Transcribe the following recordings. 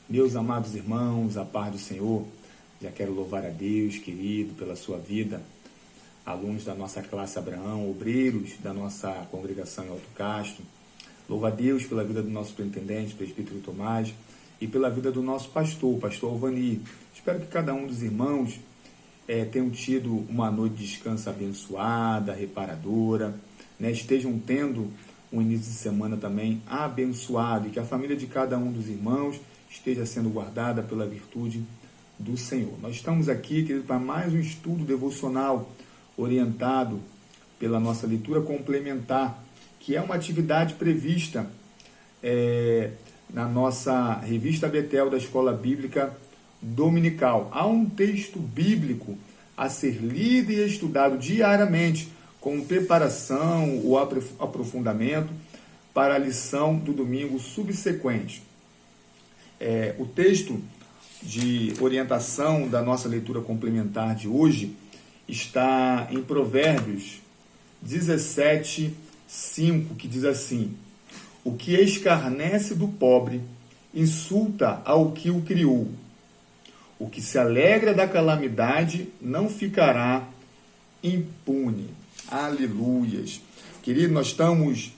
Meus amados irmãos, a paz do Senhor, já quero louvar a Deus, querido, pela sua vida, alunos da nossa classe Abraão, obreiros da nossa congregação em Alto Castro. Louvo a Deus pela vida do nosso superintendente, presbítero Tomás, e pela vida do nosso pastor, o pastor Alvani. Espero que cada um dos irmãos tenham tido uma noite de descanso abençoada, reparadora, estejam tendo um início de semana também abençoado, e que a família de cada um dos irmãos esteja sendo guardada pela virtude do Senhor. Nós estamos aqui, querido, para mais um estudo devocional orientado pela nossa leitura complementar, que é uma atividade prevista na nossa revista Betel da Escola Bíblica Dominical. Há um texto bíblico a ser lido e estudado diariamente, com preparação ou aprofundamento para a lição do domingo subsequente. O texto de orientação da nossa leitura complementar de hoje está em Provérbios 17:5, que diz assim: o que escarnece do pobre insulta ao que o criou. O que se alegra da calamidade não ficará impune. Aleluias. Querido, nós estamos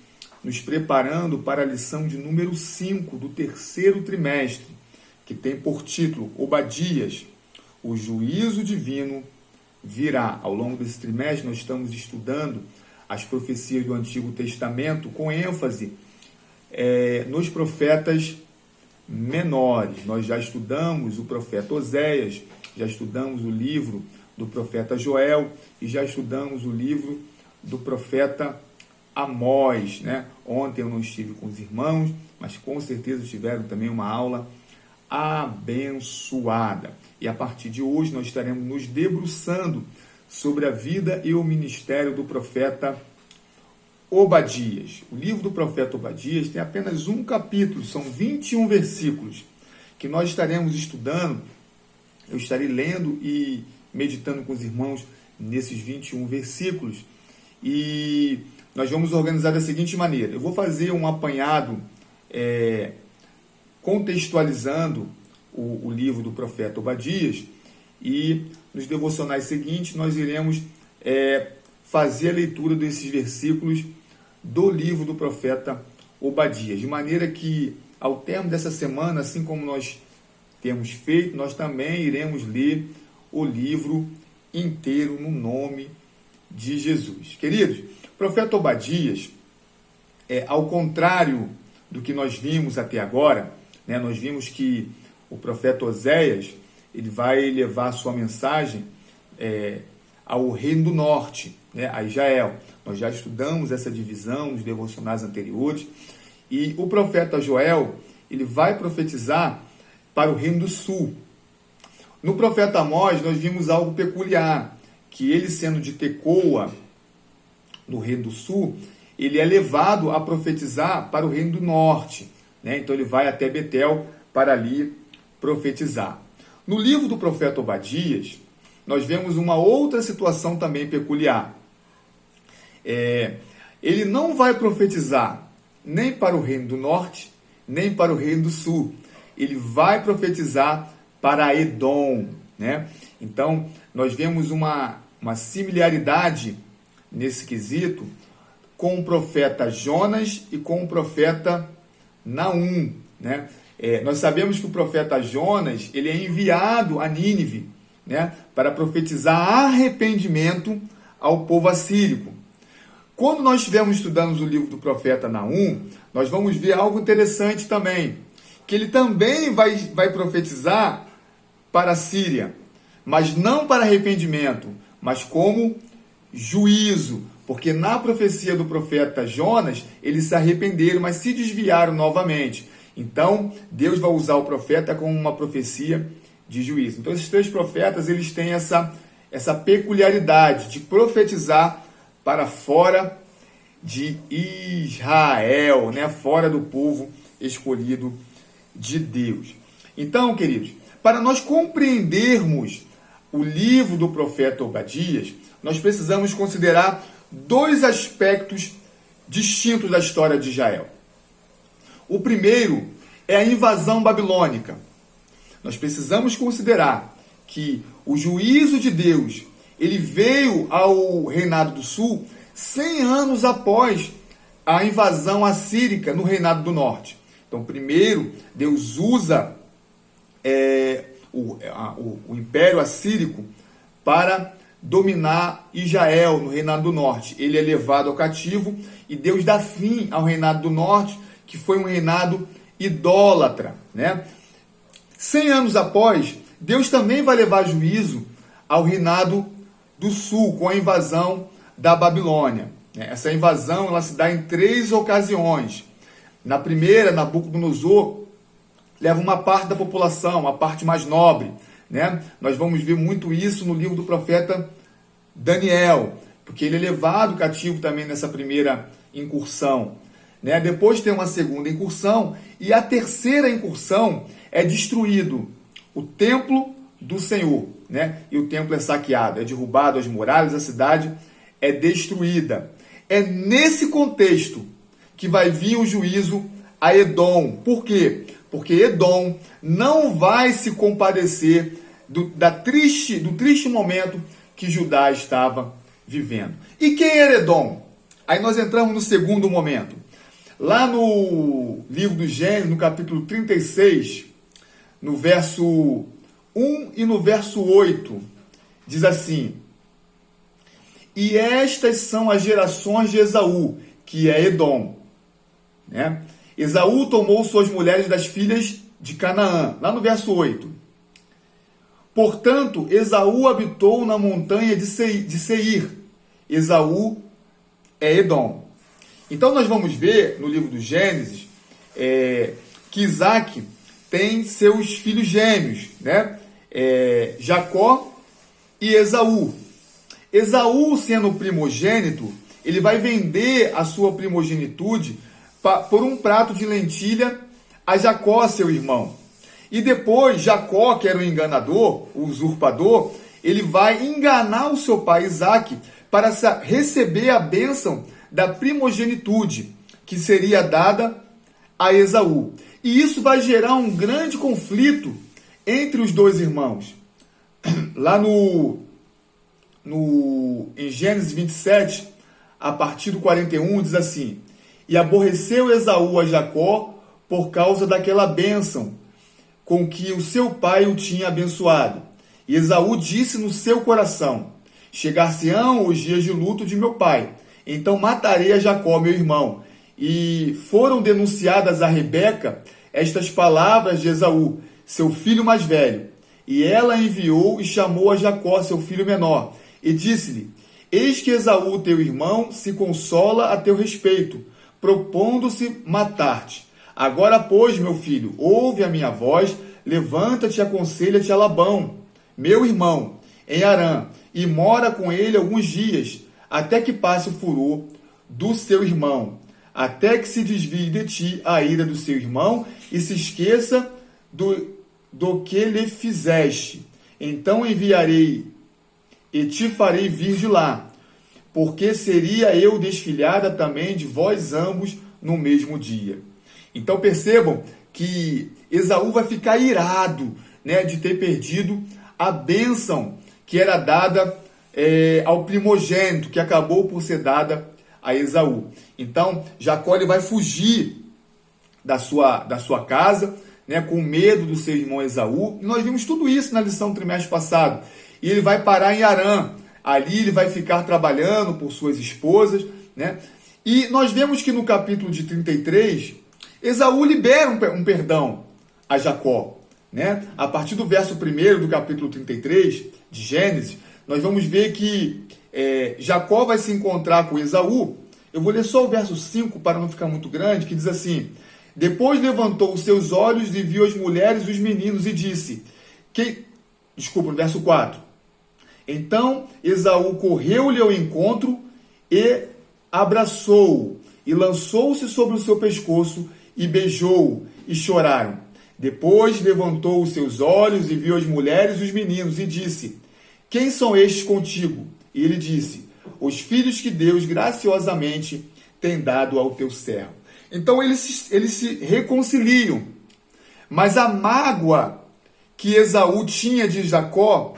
nos preparando para a lição de número 5 do terceiro trimestre, que tem por título Obadias, o juízo divino virá. Ao longo desse trimestre nós estamos estudando as profecias do Antigo Testamento com ênfase nos profetas menores. Nós já estudamos o profeta Oséias, já estudamos o livro do profeta Joel e já estudamos o livro do profeta Amós, Ontem eu não estive com os irmãos, mas com certeza tiveram também uma aula abençoada. E a partir de hoje nós estaremos nos debruçando sobre a vida e o ministério do profeta Obadias. O livro do profeta Obadias tem apenas um capítulo, são 21 versículos, que nós estaremos estudando. Eu estarei lendo e meditando com os irmãos nesses 21 versículos. E nós vamos organizar da seguinte maneira: eu vou fazer um apanhado contextualizando o livro do profeta Obadias, e nos devocionais seguintes nós iremos fazer a leitura desses versículos do livro do profeta Obadias, de maneira que ao termo dessa semana, assim como nós temos feito, nós também iremos ler o livro inteiro no nome de Jesus. Queridos, o profeta Obadias, ao contrário do que nós vimos até agora, nós vimos que o profeta Oséias, ele vai levar a sua mensagem ao reino do norte, a Israel. Nós já estudamos essa divisão nos devocionais anteriores. E o profeta Joel, ele vai profetizar para o reino do sul. No profeta Amós, nós vimos algo peculiar, que ele, sendo de Tecoa, no reino do sul, ele é levado a profetizar para o reino do norte. Então ele vai até Betel para ali profetizar. No livro do profeta Obadias, nós vemos uma outra situação também peculiar. Ele não vai profetizar nem para o reino do norte, nem para o reino do sul. Ele vai profetizar para Edom. Então, nós vemos uma similaridade nesse quesito com o profeta Jonas e com o profeta Naum. Nós sabemos que o profeta Jonas, ele é enviado a Nínive, para profetizar arrependimento ao povo assírico. Quando nós estivermos estudando o livro do profeta Naum, nós vamos ver algo interessante também, que ele também vai profetizar para a Síria, mas não para arrependimento, mas como juízo, porque na profecia do profeta Jonas, eles se arrependeram, mas se desviaram novamente. Então, Deus vai usar o profeta como uma profecia de juízo. Então, esses três profetas, eles têm essa peculiaridade de profetizar para fora de Israel, fora do povo escolhido de Deus. Então, queridos, para nós compreendermos o livro do profeta Obadias, nós precisamos considerar dois aspectos distintos da história de Israel. O primeiro é a invasão babilônica. Nós precisamos considerar que o juízo de Deus, ele veio ao reinado do sul 100 anos após a invasão assírica no reinado do norte. Então, primeiro, Deus usa o Império Assírico para dominar Israel no reinado do norte. Ele é levado ao cativo e Deus dá fim ao reinado do norte, que foi um reinado idólatra, né? 100 anos após, Deus também vai levar juízo ao reinado do sul, com a invasão da Babilônia. Essa invasão ela se dá em 3 ocasiões. Na primeira, Nabucodonosor leva uma parte da população, a parte mais nobre, né? Nós vamos ver muito isso no livro do profeta Daniel, porque ele é levado cativo também nessa primeira incursão, né? Depois tem uma segunda incursão e a terceira incursão é destruído o templo do Senhor, né? E o templo é saqueado, é derrubado as muralhas, a cidade é destruída. É nesse contexto que vai vir o juízo a Edom. Por quê? Porque Edom não vai se compadecer do triste momento que Judá estava vivendo. E quem era Edom? Aí nós entramos no segundo momento. Lá no livro do Gênesis, no capítulo 36, no verso 1 e no verso 8, diz assim: e estas são as gerações de Esaú, que é Edom, né? Esaú tomou suas mulheres das filhas de Canaã, lá no verso 8. Portanto, Esaú habitou na montanha de Seir. Esaú é Edom. Então nós vamos ver no livro do Gênesis que Isaac tem seus filhos gêmeos, né? Jacó e Esaú. Esaú, sendo o primogênito, ele vai vender a sua primogenitude por um prato de lentilha a Jacó, seu irmão. E depois, Jacó, que era o enganador, o usurpador, ele vai enganar o seu pai Isaac para receber a bênção da primogenitude, que seria dada a Esaú. E isso vai gerar um grande conflito entre os dois irmãos. Lá em Gênesis 27, a partir do 41, diz assim: e aborreceu Esaú a Jacó por causa daquela bênção com que o seu pai o tinha abençoado. E Esaú disse no seu coração: chegar-se-ão os dias de luto de meu pai, então matarei a Jacó, meu irmão. E foram denunciadas a Rebeca estas palavras de Esaú, seu filho mais velho. E ela enviou e chamou a Jacó, seu filho menor, e disse-lhe: eis que Esaú, teu irmão, se consola a teu respeito, propondo-se matar-te. Agora, pois, meu filho, ouve a minha voz, levanta-te e aconselha-te a Labão, meu irmão, em Harã, e mora com ele alguns dias, até que passe o furor do seu irmão, até que se desvie de ti a ira do seu irmão e se esqueça do que lhe fizeste. Então enviarei e te farei vir de lá, porque seria eu desfilhada também de vós ambos no mesmo dia. Então percebam que Esaú vai ficar irado, né, de ter perdido a bênção que era dada ao primogênito, que acabou por ser dada a Esaú. Então Jacó ele vai fugir da sua casa, né, com medo do seu irmão Esaú. E nós vimos tudo isso na lição do trimestre passado. E ele vai parar em Harã. Ali ele vai ficar trabalhando por suas esposas, né? E nós vemos que no capítulo de 33, Esaú libera um perdão a Jacó, né? A partir do verso 1 do capítulo 33 de Gênesis, nós vamos ver que Jacó vai se encontrar com Esaú. Eu vou ler só o verso 5 para não ficar muito grande, que diz assim: depois levantou os seus olhos e viu as mulheres e os meninos e disse... no verso 4. Então Esaú correu-lhe ao encontro e abraçou-o, e lançou-se sobre o seu pescoço e beijou-o, e choraram. Depois levantou os seus olhos e viu as mulheres e os meninos e disse: quem são estes contigo? E ele disse: os filhos que Deus graciosamente tem dado ao teu servo. Então eles se reconciliam, mas a mágoa que Esaú tinha de Jacó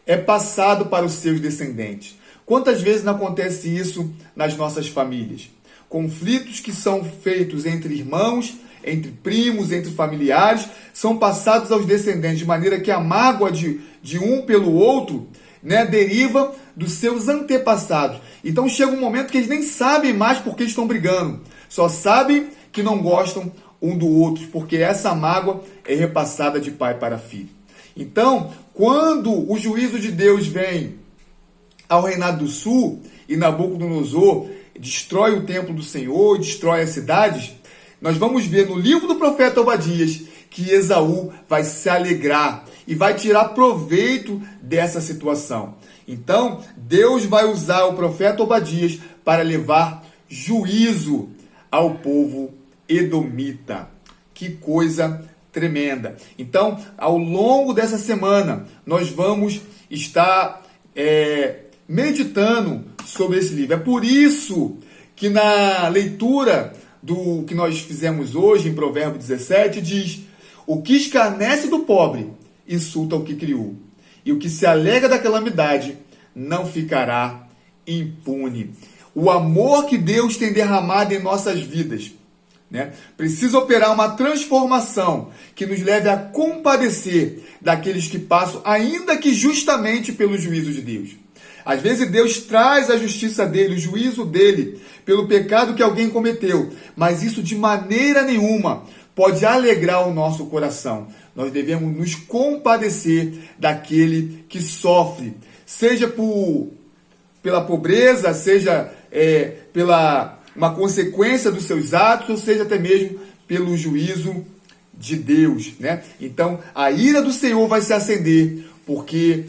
é passado para os seus descendentes. Quantas vezes não acontece isso nas nossas famílias? Conflitos que são feitos entre irmãos, entre primos, entre familiares, são passados aos descendentes, de maneira que a mágoa de um pelo outro, né, deriva dos seus antepassados. Então chega um momento que eles nem sabem mais por que estão brigando, só sabem que não gostam um do outro, porque essa mágoa é repassada de pai para filho. Então, quando o juízo de Deus vem ao reinado do sul e Nabucodonosor destrói o templo do Senhor, destrói as cidades, nós vamos ver no livro do profeta Obadias que Esaú vai se alegrar e vai tirar proveito dessa situação. Então, Deus vai usar o profeta Obadias para levar juízo ao povo edomita. Que coisa tremenda. Então, ao longo dessa semana, nós vamos estar meditando sobre esse livro. É por isso que na leitura do que nós fizemos hoje, em Provérbios 17, diz: o que escarnece do pobre insulta o que criou, e o que se alega da calamidade não ficará impune. O amor que Deus tem derramado em nossas vidas, né, precisa operar uma transformação que nos leve a compadecer daqueles que passam, ainda que justamente pelo juízo de Deus. Às vezes Deus traz a justiça dele, o juízo dele, pelo pecado que alguém cometeu, mas isso de maneira nenhuma pode alegrar o nosso coração. Nós devemos nos compadecer daquele que sofre, seja pela pobreza, seja pela uma consequência dos seus atos, ou seja até mesmo pelo juízo de Deus, né? Então, a ira do Senhor vai se acender, porque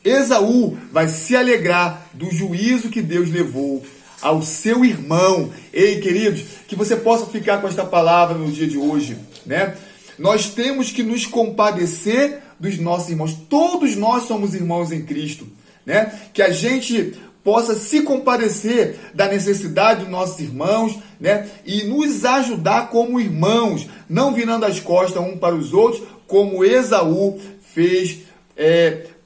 Esaú vai se alegrar do juízo que Deus levou ao seu irmão. Ei, queridos, que você possa ficar com esta palavra no dia de hoje, né? Nós temos que nos compadecer dos nossos irmãos. Todos nós somos irmãos em Cristo, né? Que a gente possa se compadecer da necessidade dos nossos irmãos, né? E nos ajudar como irmãos, não virando as costas um para os outros, como Esaú fez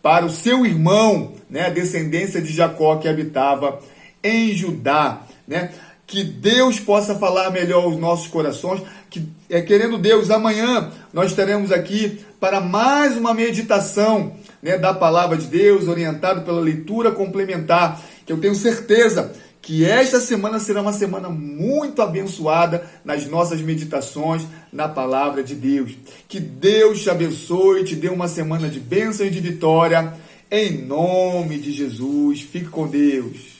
para o seu irmão, né? A descendência de Jacó que habitava em Judá, né? Que Deus possa falar melhor aos nossos corações, que querendo Deus, amanhã nós estaremos aqui para mais uma meditação, né, da palavra de Deus, orientado pela leitura complementar, que eu tenho certeza que esta semana será uma semana muito abençoada nas nossas meditações na palavra de Deus. Que Deus te abençoe, te dê uma semana de bênção e de vitória, em nome de Jesus. Fique com Deus.